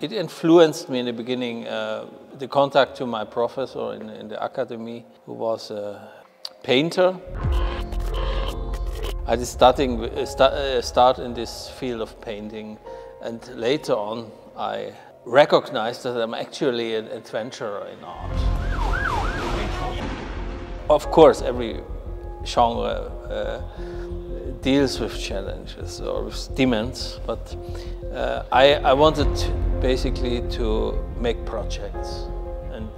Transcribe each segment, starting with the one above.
It influenced me in the beginning, the contact to my professor in the academy, who was a painter. I did start in this field of painting, and later on I recognized that I'm actually an adventurer in art. Of course, every genre deals with challenges or with demands, but I wanted basically to make projects, and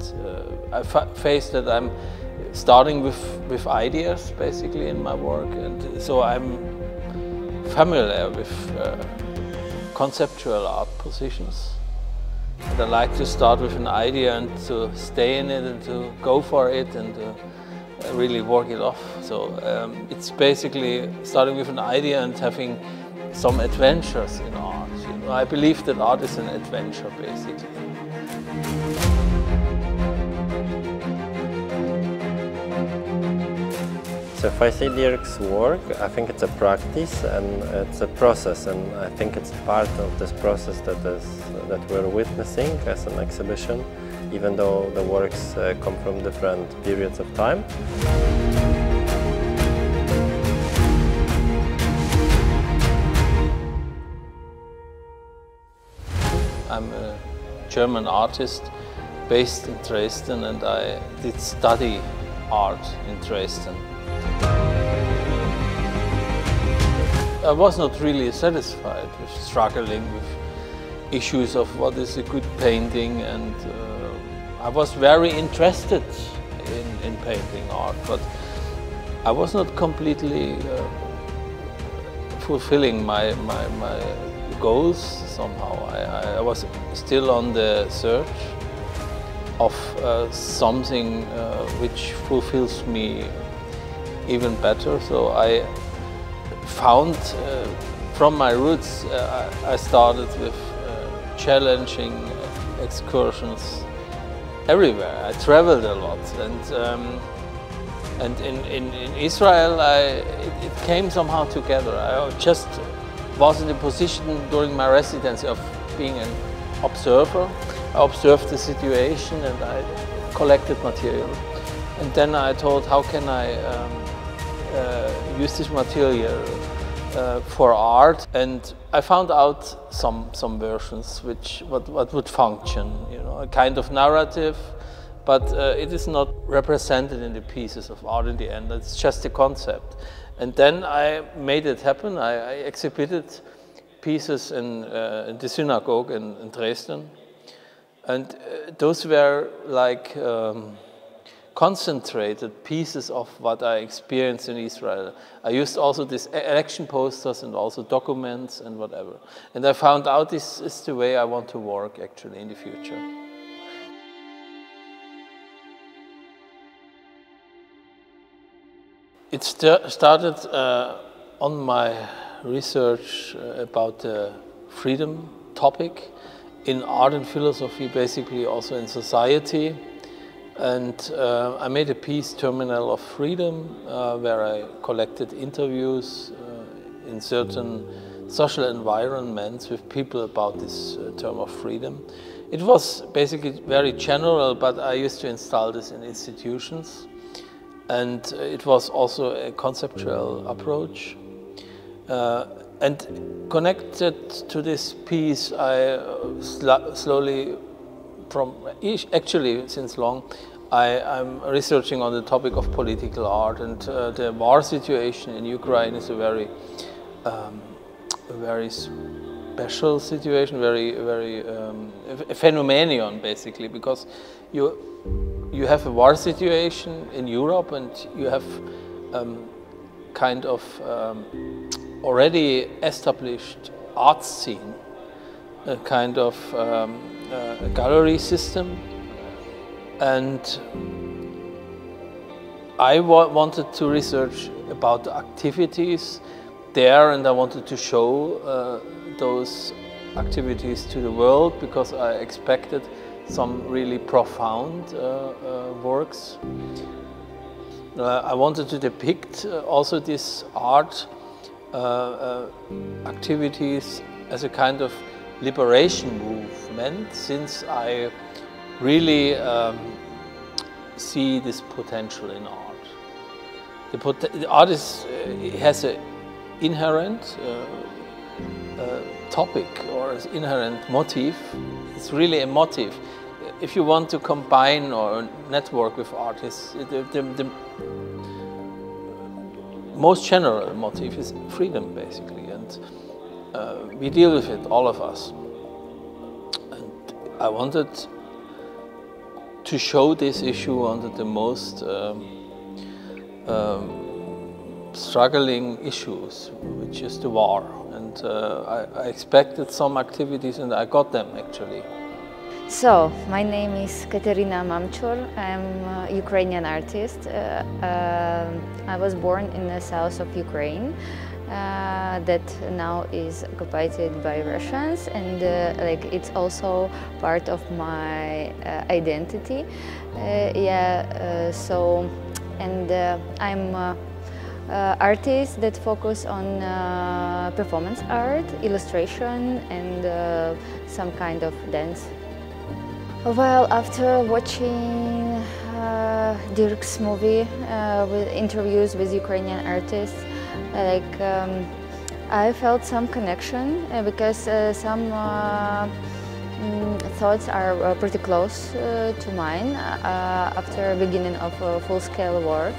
I faced that I'm starting with ideas basically in my work, and so I'm familiar with conceptual art positions. And I like to start with an idea and to stay in it and to go for it and really work it off. So it's basically starting with an idea and having some adventures in art. You know, I believe that art is an adventure, basically. So if I see Dirk's work, I think it's a practice and it's a process, and I think it's part of this process that we're witnessing as an exhibition, even though the works come from different periods of time. I'm a German artist based in Dresden, and I did study art in Dresden. I was not really satisfied with struggling with issues of what is a good painting, and I was very interested in painting art, but I was not completely fulfilling my goals somehow. I was still on the search of something which fulfills me even better. So I found from my roots, I started with challenging excursions everywhere. I traveled a lot, and in Israel it came somehow together. I just was in the position during my residency of being an observer. I observed the situation and I collected material. And then I thought, how can I use this material for art? And I found out some versions what would function, you know, a kind of narrative, but it is not represented in the pieces of art in the end. It's just a concept. And then I made it happen. I exhibited pieces in the synagogue in Dresden. And those were like concentrated pieces of what I experienced in Israel. I used also these election posters and also documents and whatever. And I found out this is the way I want to work actually in the future. It started on my research about the freedom topic in art and philosophy, basically also in society. And I made a piece, Terminal of Freedom, where I collected interviews in certain social environments with people about this term of freedom. It was basically very general, but I used to install this in institutions. And it was also a conceptual approach. And connected to this piece, I slowly, actually since long, I'm researching on the topic of political art, and the war situation in Ukraine is a very special situation, a phenomenon basically, because you have a war situation in Europe, and you have kind of already established art scene, a kind of a gallery system, and I wanted to research about the activities there, and I wanted to show those activities to the world, because I expected some really profound works. I wanted to depict also these art activities as a kind of liberation movement, since I really see this potential in art. The art has an inherent topic or an inherent motif. It's really a motive. If you want to combine or network with artists, the most general motif is freedom, basically, and we deal with it, all of us. And I wanted to show this issue under the most struggling issues, which is the war. And I expected some activities, and I got them actually. So, my name is Katarina Mamchur. I'm a Ukrainian artist. I was born in the south of Ukraine, that now is occupied by Russians, and it's also part of my identity. I'm artist that focus on performance art, illustration, and some kind of dance. Well, after watching Dirk's movie with interviews with Ukrainian artists, I felt some connection because some thoughts are pretty close to mine after beginning of a full-scale war,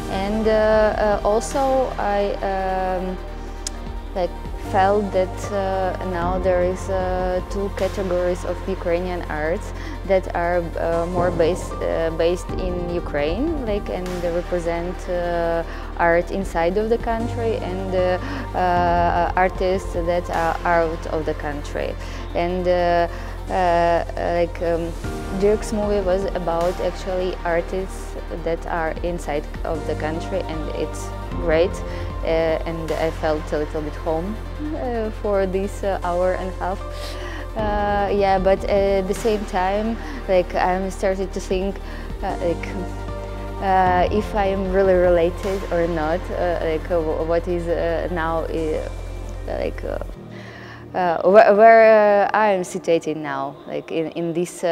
and also I felt that now there is two categories of Ukrainian arts that are more based in Ukraine, and they represent art inside of the country, and artists that are out of the country. And Dirk's movie was about actually artists that are inside of the country, and it's great. And I felt a little bit home for this hour and a half. But at the same time, I'm started to think if I'm really related or not, what is now, where I am situated now, in this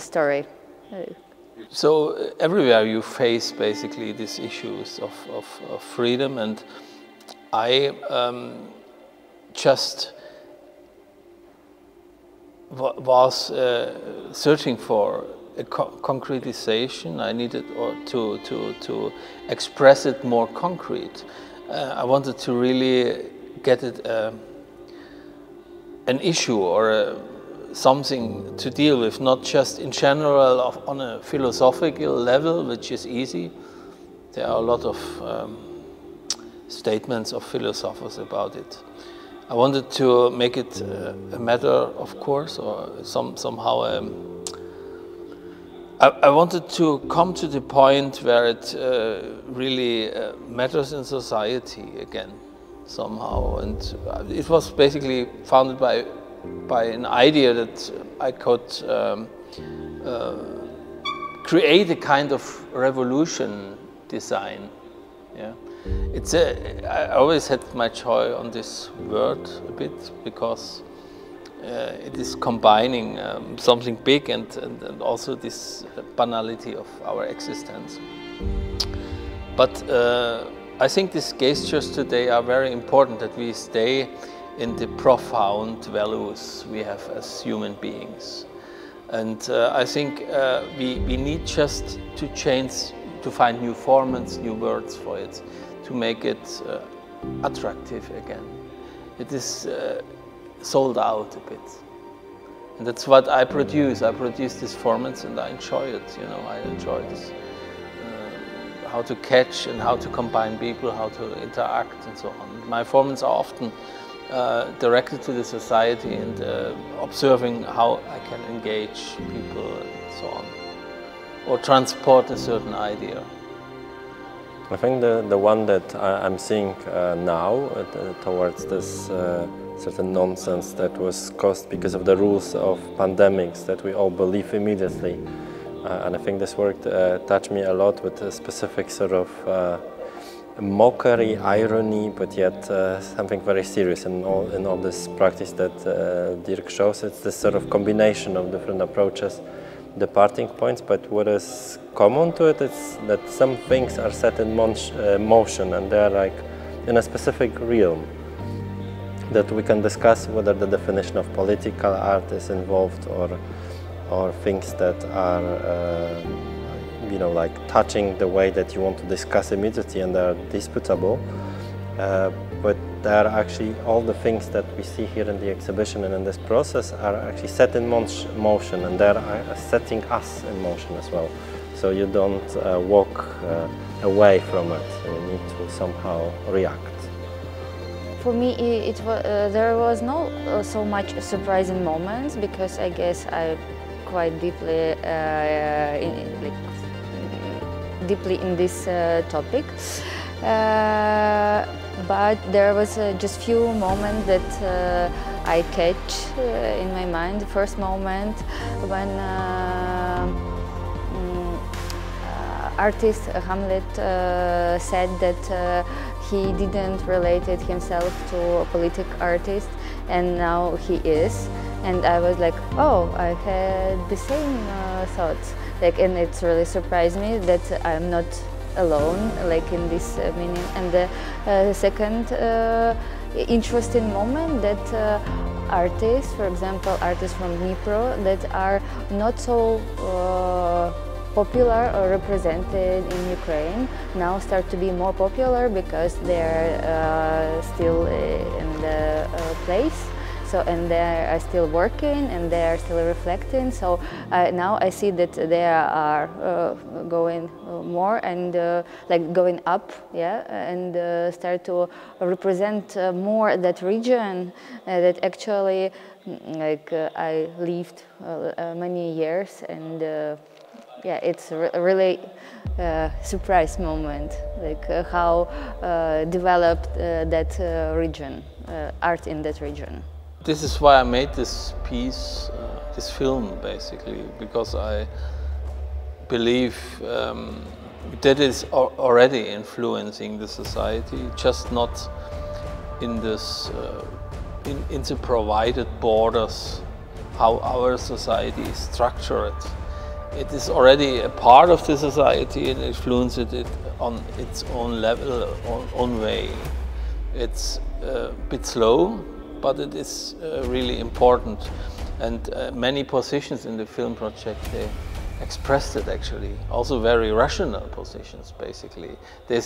story. So everywhere you face basically these issues of freedom, and I just was searching for a concretization. I needed to express it more concrete. I wanted to really get it an issue or something to deal with, not just in general on a philosophical level, which is easy. There are a lot of statements of philosophers about it. I wanted to make it a matter of course, or somehow I wanted to come to the point where it really matters in society again, somehow. And it was basically founded by an idea that I could create a kind of revolution design. Yeah, I always had my joy on this word a bit, because it is combining something big and also this banality of our existence. But I think these gestures today are very important, that we stay in the profound values we have as human beings. And I think we need just to change, to find new formats, new words for it, to make it attractive again. It is sold out a bit. And that's what I produce. I produce these formats and I enjoy it, you know, I enjoy this. How to catch and how to combine people, how to interact and so on. My formats are often directed to the society and observing how I can engage people and so on, or transport a certain idea. I think the one that I'm seeing now towards this certain nonsense that was caused because of the rules of pandemics that we all believe immediately. And I think this work touched me a lot with a specific sort of mockery, irony, but yet something very serious in all this practice that Dirk shows. It's this sort of combination of different approaches, the parting points, but what is common to it is that some things are set in motion and they are like in a specific realm that we can discuss whether the definition of political art is involved or things that are you know, like touching the way that you want to discuss immediately and are disputable. But there are actually all the things that we see here in the exhibition and in this process are actually set in motion, and they are setting us in motion as well. So you don't walk away from it, you need to somehow react. For me, there was no so much surprising moments, because I guess I quite deeply in this topic. But there was just few moments that I catch in my mind. The first moment when artist Hamlet said that he didn't relate himself to a political artist, and now he is. And I was like, oh, I had the same thoughts. Like, and it's really surprised me that I'm not alone, like in this meaning. And the second interesting moment that artists, for example, artists from Dnipro that are not so popular or represented in Ukraine now start to be more popular because they're still in the place. So, and they are still working and they are still reflecting. So now I see that they are going more and like going up, yeah, and start to represent more that region that actually, like I lived many years, and yeah, it's a really surprise moment, like how developed that region, art in that region. This is why I made this piece, this film, basically, because I believe that is already influencing the society, just not in this, in the provided borders, how our society is structured. It is already a part of the society and influences it on its own level, own way. It's a bit slow, but it is really important, and many positions in the film project, they expressed it actually, also very rational positions basically. They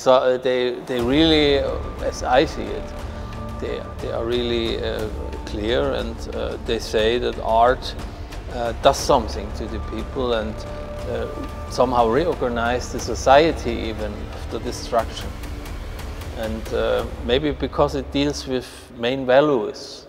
really, as I see it, they are really clear, and they say that art does something to the people and somehow reorganize the society even after destruction. And maybe because it deals with main values